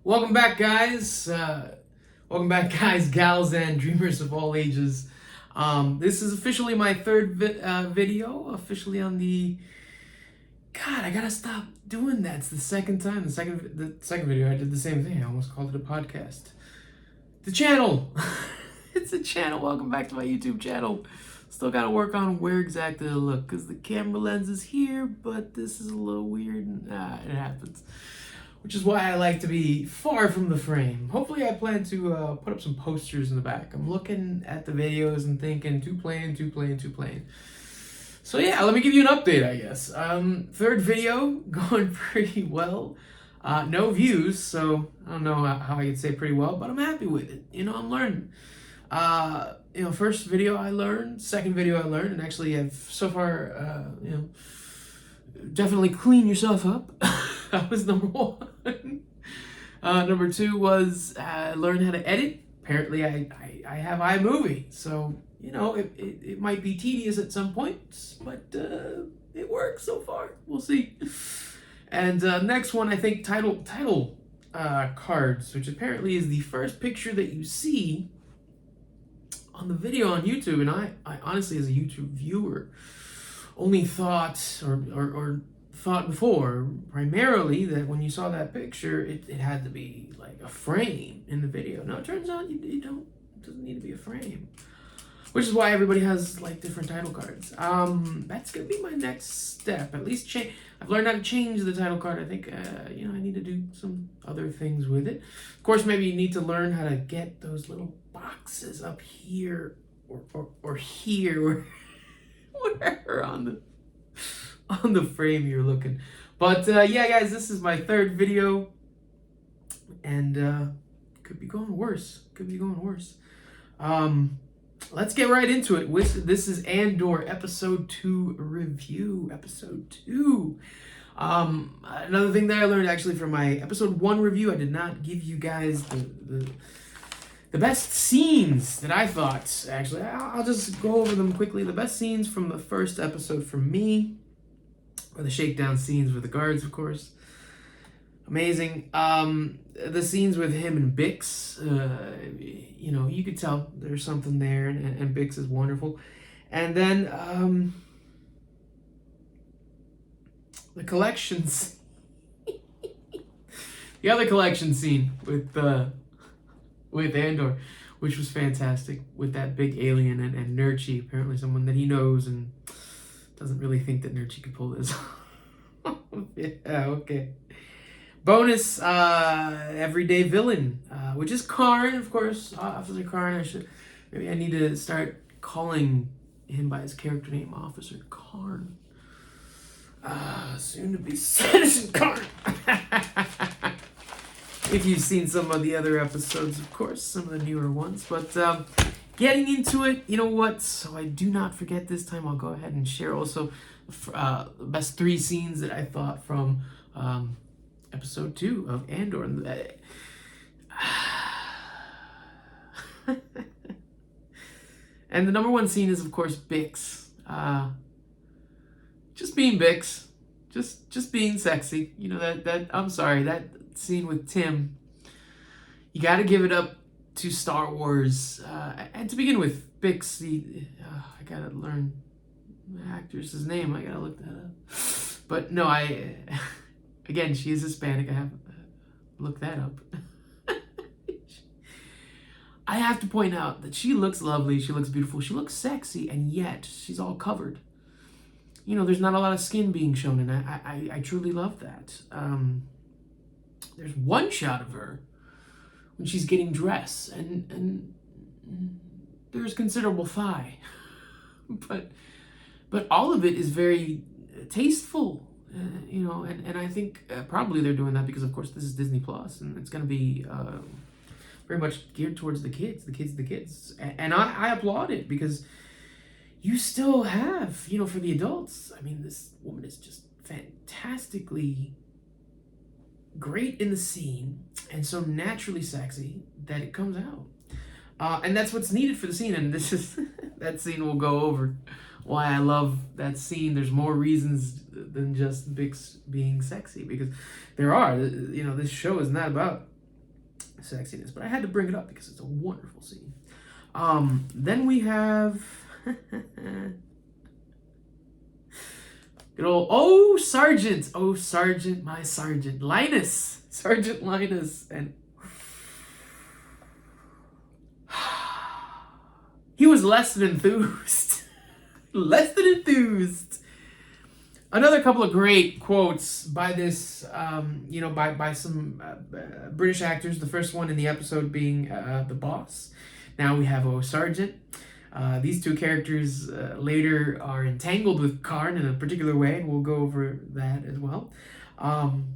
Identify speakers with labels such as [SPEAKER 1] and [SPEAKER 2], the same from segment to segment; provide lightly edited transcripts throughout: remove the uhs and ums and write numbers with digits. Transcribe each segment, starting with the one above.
[SPEAKER 1] Welcome back, guys. Welcome back, guys, gals, and dreamers of all ages. This is officially my third video, officially on the. God, I gotta stop doing that. It's the second time. The second video, I did the same thing. I almost called it a podcast. The channel. It's a channel. Welcome back to my YouTube channel. Still gotta work on where exactly to look because the camera lens is here, but this is a little weird. And, it happens. Which is why I like to be far from the frame. Hopefully I plan to put up some posters in the back. I'm looking at the videos and thinking, too plain. So yeah, let me give you an update, I guess. Third video, going pretty well. No views, so I don't know how I could say pretty well, but I'm happy with it. I'm learning. First video I learned, second video I learned, and actually I've so far, definitely clean yourself up. That was number one. Number two was learn how to edit. Apparently, I have iMovie, so it might be tedious at some points, but it works so far. We'll see. And next one, I think title cards, which apparently is the first picture that you see on the video on YouTube. And I honestly, as a YouTube viewer, only thought or thought before primarily that when you saw that picture it had to be like a frame in the video. Now it turns out it doesn't need to be a frame, which is why everybody has like different title cards. That's gonna be my next step. At least I've learned how to change the title card. I think I need to do some other things with it. Of course, maybe you need to learn how to get those little boxes up here or here wherever on the frame you're looking. But yeah, guys, this is my third video, and could be going worse. Let's get right into it. This is Andor episode 2 review. Episode 2. Another thing that I learned actually from my episode 1 review, I did not give you guys the best scenes that I thought. Actually, I'll just go over them quickly. The best scenes from the first episode for me are the shakedown scenes with the guards, of course. Amazing. The scenes with him and Bix, you could tell there's something there, and Bix is wonderful. And then the collections, the other collection scene with Andor, which was fantastic, with that big alien and Nurchi, apparently someone that he knows and doesn't really think that Nurchi could pull this. Yeah, okay. Bonus, everyday villain, which is Karn, of course. Officer Karn. I need to start calling him by his character name, Officer Karn. Soon to be Citizen Karn. If you've seen some of the other episodes, of course, some of the newer ones. But getting into it, you know what? So I do not forget this time. I'll go ahead and share also the best 3 scenes that I thought from episode 2 of Andor. And the number 1 scene is, of course, Bix. Just being Bix. Just being sexy. I'm sorry, that scene with Tim. You got to give it up to Star Wars. And to begin with, Bix, I got to learn the actress's name. I got to look that up. But no, again, she is Hispanic. I have looked that up. I have to point out that she looks lovely, she looks beautiful, she looks sexy, and yet she's all covered. There's not a lot of skin being shown, and I truly love that. There's one shot of her when she's getting dressed, and there's considerable thigh. But all of it is very tasteful. And I think probably they're doing that because, of course, this is Disney Plus, and it's going to be very much geared towards the kids. And I applaud it because you still have, for the adults, I mean, this woman is just fantastically great in the scene and so naturally sexy that it comes out. And that's what's needed for the scene, and this is that scene will go over why I love that scene. There's more reasons than just Bix being sexy, because there are, this show is not about sexiness. But I had to bring it up because it's a wonderful scene. Then we have good old Sergeant, my Sergeant Linus, Sergeant Linus, and he was less than enthused, less than enthused. Another couple of great quotes by this, by some British actors. The first one in the episode being the boss. Now we have Sergeant. These two characters later are entangled with Karn in a particular way, and we'll go over that as well. And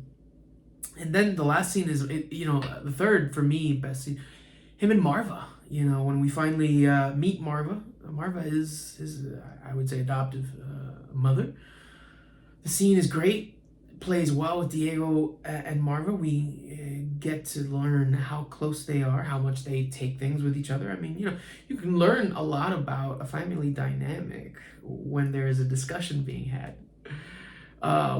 [SPEAKER 1] then the last scene is, the third for me best scene, him and Marva. When we finally meet Marva. Marva is his, I would say, adoptive mother. The scene is great. It plays well with Diego and Marva. We get to learn how close they are, how much they take things with each other. I mean, you can learn a lot about a family dynamic when there is a discussion being had.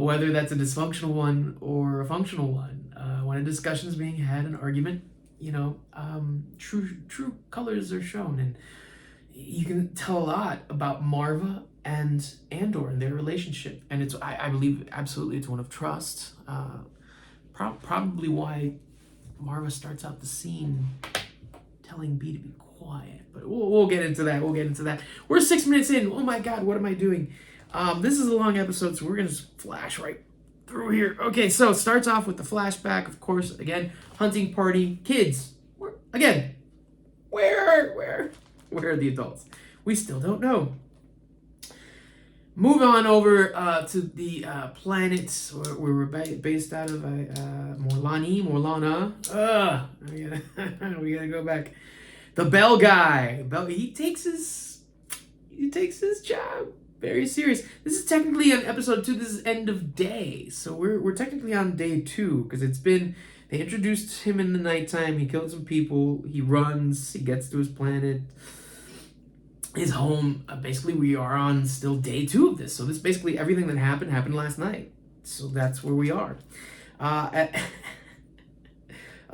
[SPEAKER 1] Whether that's a dysfunctional one or a functional one. When a discussion is being had, an argument, true colors are shown. And you can tell a lot about Marva and Andor and their relationship, and it's I believe absolutely it's one of trust. Probably why Marva starts out the scene telling B to be quiet, but we'll get into that. We're 6 minutes in. Oh my God, what am I doing? This is a long episode, so we're gonna just flash right through here. Okay, so it starts off with the flashback, of course. Again, hunting party, kids. Where are the adults? We still don't know. Move on over to the planet where we're based out of Morlana. We gotta go back. The Bell guy. He takes his job very serious. This is technically on episode 2. This is end of day, so we're technically on day 2 because they introduced him in the nighttime. He killed some people. He runs. He gets to his planet. His home. Basically, we are on still day 2 of this. So this basically everything that happened last night. So that's where we are. A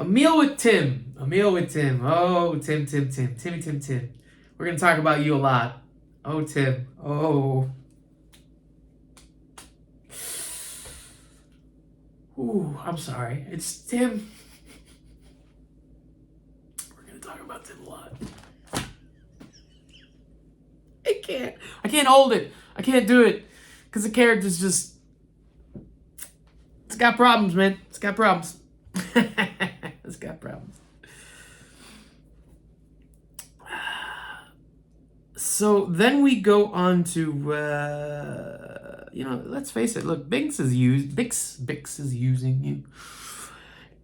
[SPEAKER 1] meal with Tim. Oh, Tim. Timmy. We're gonna talk about you a lot. Oh, Tim. Oh. Ooh, I'm sorry. It's Tim. We're gonna talk about Tim a lot. I can't hold it. I can't do it. Because the character's just... It's got problems, man. It's got problems. It's got problems. So then we go on to, let's face it. Look, Bix is using you.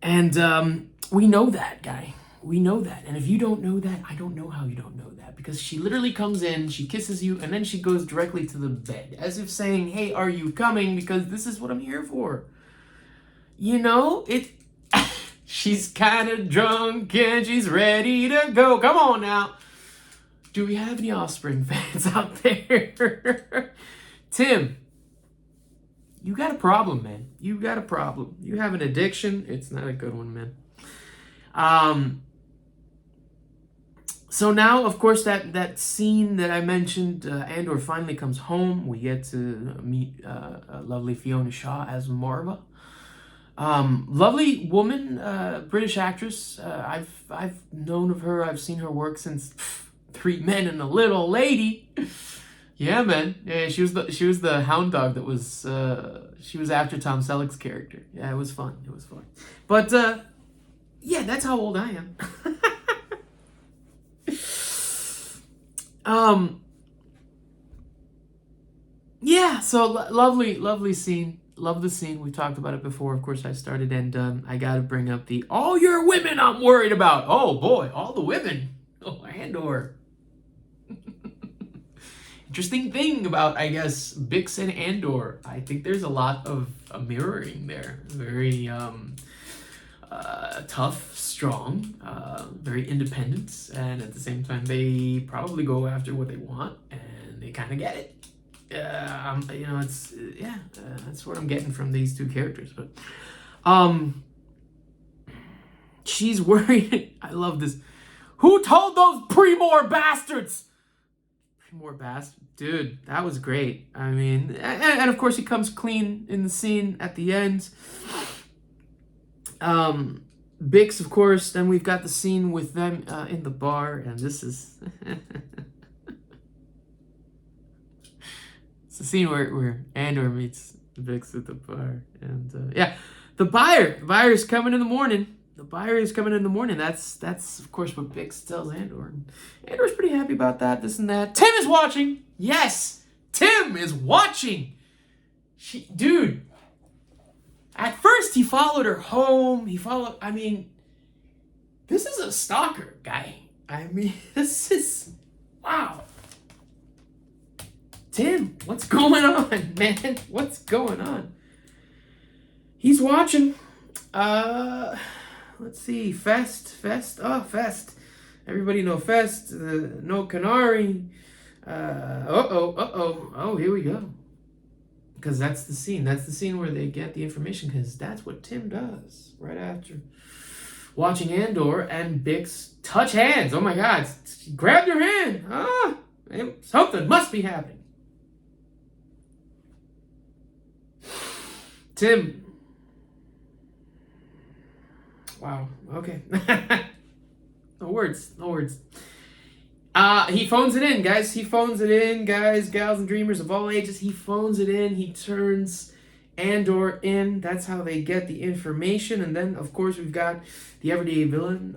[SPEAKER 1] And we know that, guy. We know that. And if you don't know that, I don't know how you don't know that. Because she literally comes in, she kisses you, and then she goes directly to the bed. As if saying, hey, are you coming? Because this is what I'm here for. She's kind of drunk and she's ready to go. Come on now. Do we have any Offspring fans out there? Tim, you got a problem, man. You got a problem. You have an addiction. It's not a good one, man. So now, of course, that scene that I mentioned, Andor finally comes home. We get to meet lovely Fiona Shaw as Marva. Lovely woman, British actress. I've known of her. I've seen her work since Three Men and a Little Lady. Yeah, man. Yeah, she was the hound dog that was she was after Tom Selleck's character. Yeah, it was fun. But yeah, that's how old I am. Yeah, so lovely scene. Love the scene. We talked about it before. Of course, I started, and I got to bring up all your women I'm worried about. Oh boy, all the women. Oh, Andor. Interesting thing about, I guess, Bix and Andor. I think there's a lot of mirroring there. Very tough, strong, very independent, and at the same time, they probably go after what they want, and they kind of get it. That's what I'm getting from these two characters. But she's worried. I love this. Who told those Premor bastards? Premor bastard. Dude, that was great. I mean, and of course he comes clean in the scene at the end. Bix, of course. Then we've got the scene with them in the bar, and this is it's the scene where Andor meets Bix at the bar, and yeah, the buyer is coming in the morning. The buyer is coming in the morning. That's of course what Bix tells Andor. And Andor's pretty happy about that. This and that. Tim is watching. Yes, Tim is watching. Dude. At first, he followed her home. I mean, this is a stalker, guy. I mean, this is, wow. Tim, what's going on, man? What's going on? He's watching. Let's see. Fest. Oh, Fest. Everybody know Fest. No Canary. Oh, here we go. Because that's the scene. That's the scene where they get the information, because that's what Tim does right after watching Andor and Bix touch hands. Oh my God. She grabbed her hand. Something must be happening. Tim. Wow. Okay. No words. He phones it in, guys. Guys, gals, and dreamers of all ages. He phones it in. He turns Andor in. That's how they get the information. And then, of course, we've got the everyday villain,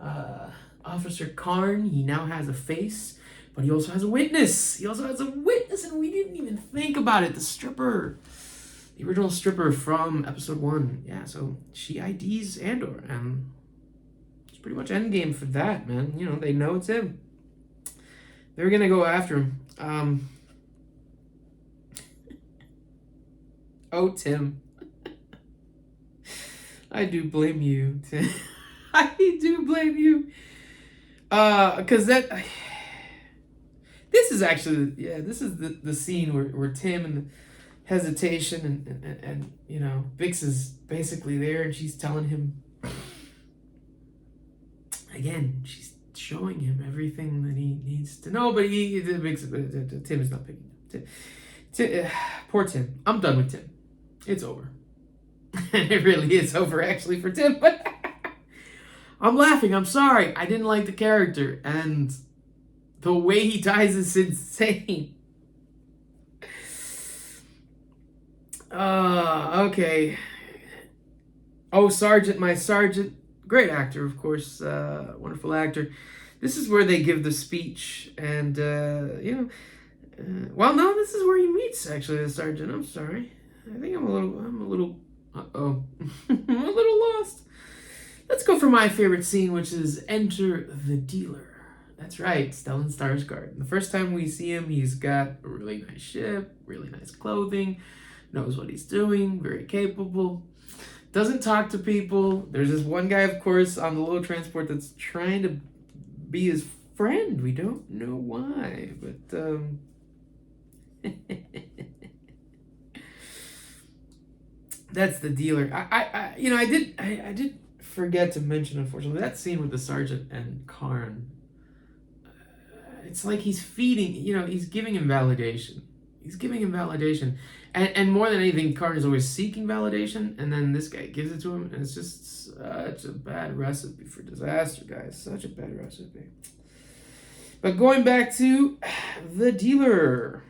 [SPEAKER 1] Officer Karn. He now has a face, but he also has a witness. And we didn't even think about it. The stripper. The original stripper from episode 1. Yeah, so she IDs Andor. And it's pretty much endgame for that, man. You know, they know it's him. They're going to go after him. Oh, Tim. I do blame you, Tim. I do blame you. Because this is actually, this is the scene where Tim and the hesitation and you know, Bix is basically there and she's telling him, again, she's showing him everything that he needs to know, but Tim is not picking up. Poor Tim. I'm done with Tim. It's over. It really is over, actually, for Tim, but I'm laughing. I'm sorry. I didn't like the character, and the way he dies is insane. Okay. Oh, my Sergeant. Great actor, of course. Wonderful actor. This is where they give the speech, and, you know, well, no, this is where he meets, actually, the Sergeant. I'm sorry. I think I'm a little, I'm a little lost. Let's go for my favorite scene, which is Enter the Dealer. That's right, Stellan Skarsgård. The first time we see him, he's got a really nice ship, really nice clothing, knows what he's doing, very capable. Doesn't talk to people. There's this one guy, of course, on the little transport that's trying to be his friend. We don't know why, but that's the dealer. I did forget to mention, unfortunately, that scene with the Sergeant and Karn. It's like he's feeding, he's giving him validation. And more than anything, Karn is always seeking validation, and then this guy gives it to him, and it's just such a bad recipe for disaster, guys. Such a bad recipe. But going back to the dealer.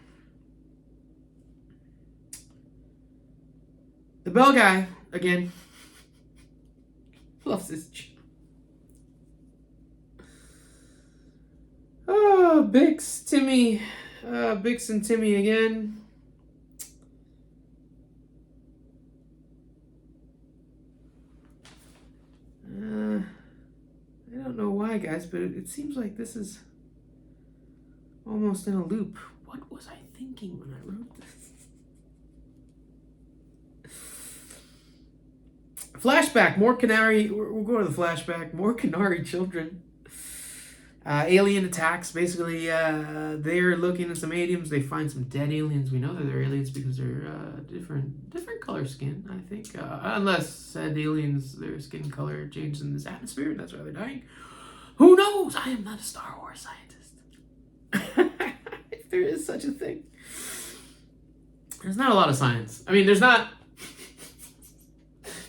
[SPEAKER 1] The bell guy, again, loves this job. Oh, Bix and Timmy again. I don't know why, guys, but it seems like this is almost in a loop. What was I thinking when I wrote this? Flashback, more Canary. We'll go to the flashback. More Canary children. Alien attacks. Basically, they're looking at some aliens. They find some dead aliens. We know that they're aliens because they're different color skin, I think. Unless said aliens, their skin color changed in this atmosphere, and that's why they're dying. Who knows? I am not a Star Wars scientist. If there is such a thing. There's not a lot of science. I mean, there's not...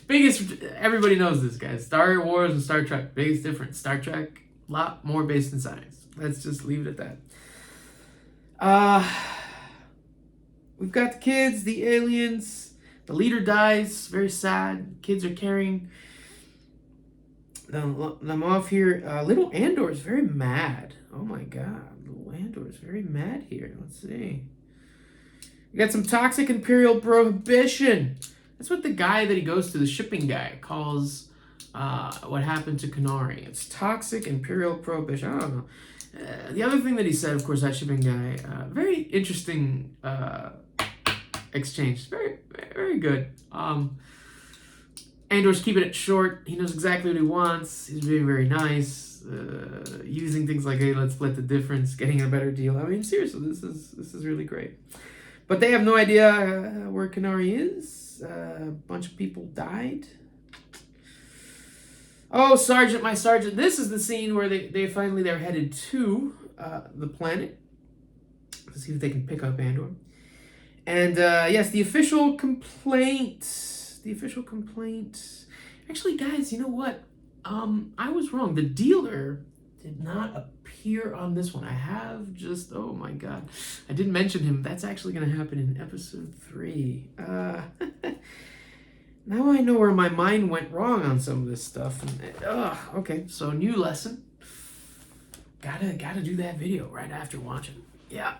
[SPEAKER 1] Everybody knows this, guys. Star Wars and Star Trek. Biggest difference. Star Trek, a lot more based in science. Let's just leave it at that. We've got the kids, the aliens. The leader dies. Very sad. Kids are carrying them off here. Little Andor is very mad. Oh my god. Little Andor is very mad here. Let's see. We got some toxic Imperial prohibition. That's what the guy that he goes to, the shipping guy, calls what happened to Karn. It's toxic Imperial prohibition. I don't know. The other thing that he said, of course, that shipping guy, very interesting exchange. Very, very good. Andor's keeping it short. He knows exactly what he wants. He's being very nice. Using things like, hey, let's split the difference, getting a better deal. I mean, seriously, this is really great. But they have no idea where Karn is. A bunch of people died. Oh, Sergeant, my Sergeant. This is the scene where they're headed to the planet to see if they can pick up Andor. And yes, the official complaint. Actually, guys, you know what? I was wrong. The dealer did not appear on this one. I have just, oh my god. I didn't mention him. That's actually going to happen in episode 3. Now I know where my mind went wrong on some of this stuff. Okay, so new lesson. Gotta do that video right after watching. Yeah.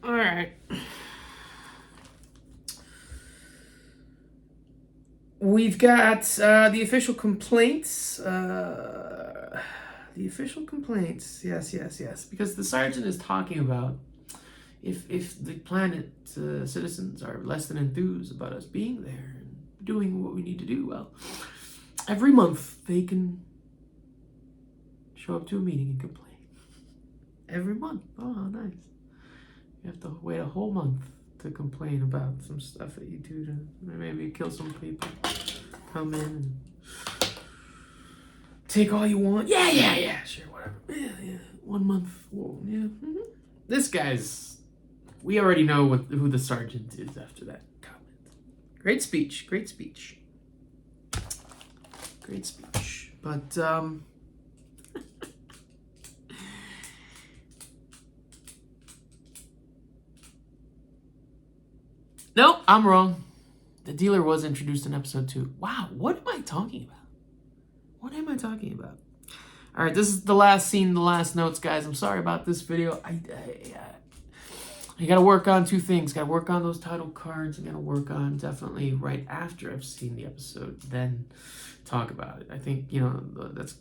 [SPEAKER 1] All right. We've got the official complaints. The official complaints. Yes. Because the sergeant is talking about if the planet citizens are less than enthused about us being there and doing what we need to do, well, every month they can show up to a meeting and complain. Every month. Oh, how nice. You have to wait a whole month to complain about some stuff that you do to maybe kill some people. Come in and take all you want. Yeah, sure, whatever. Yeah. 1 month. Whoa, yeah. Mm-hmm. This guy's... We already know who the sergeant is after that comment. Great speech. But, no, I'm wrong. The dealer was introduced in episode 2. Wow, what am I talking about? All right, this is the last scene, the last notes, guys. I'm sorry about this video. I got to work on 2 things. Got to work on those title cards. I got to work on definitely right after I've seen the episode, then talk about it. I think, it's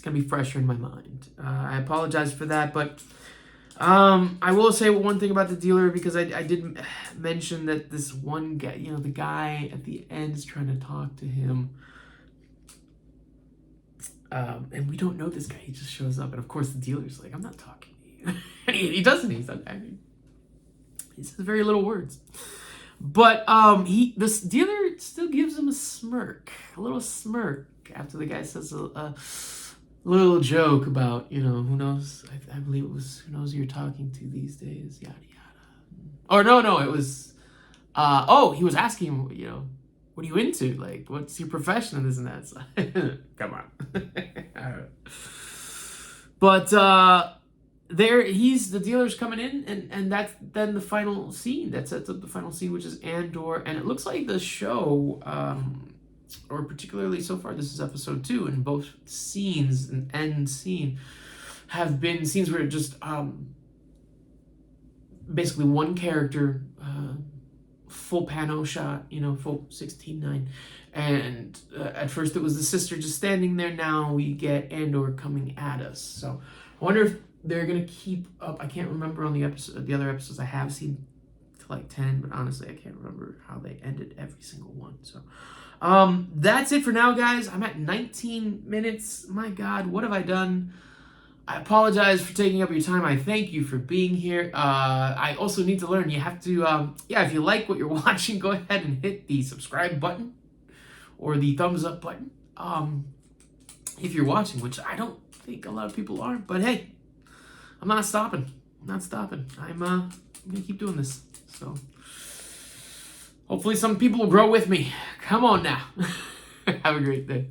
[SPEAKER 1] going to be fresher in my mind. I apologize for that, but I will say one thing about the dealer, because I did mention that this one guy, the guy at the end is trying to talk to him. And we don't know this guy. He just shows up. And of course the dealer's like, I'm not talking to you. And he doesn't. He's not acting. He says very little words. But this dealer still gives him a little smirk after the guy says a little joke about, who knows, I believe it was, who knows who you're talking to these days, yada, yada. Or no, it was, he was asking him, what are you into? Like, what's your profession and this and that? So, come on. All right. But, the dealer's coming in, and that's then the final scene. That sets up the final scene, which is Andor. And it looks like the show, or particularly so far, this is episode 2, and both scenes and end scene have been scenes where it just basically one character, full pano shot, full 16:9. And at first it was the sister just standing there. Now we get Andor coming at us. So I wonder if they're gonna keep up. I can't remember on the other episodes. I have seen to like 10, but honestly I can't remember how they ended every single one. So that's it for now, guys. I'm at 19 minutes. My god, what have I done? I apologize for taking up your time. I thank you for being here. I also need to learn. You have to, if you like what you're watching, go ahead and hit the subscribe button or the thumbs up button. If you're watching, which I don't think a lot of people are, but hey, I'm not stopping. I'm gonna keep doing this. So hopefully some people will grow with me. Come on now. Have a great day.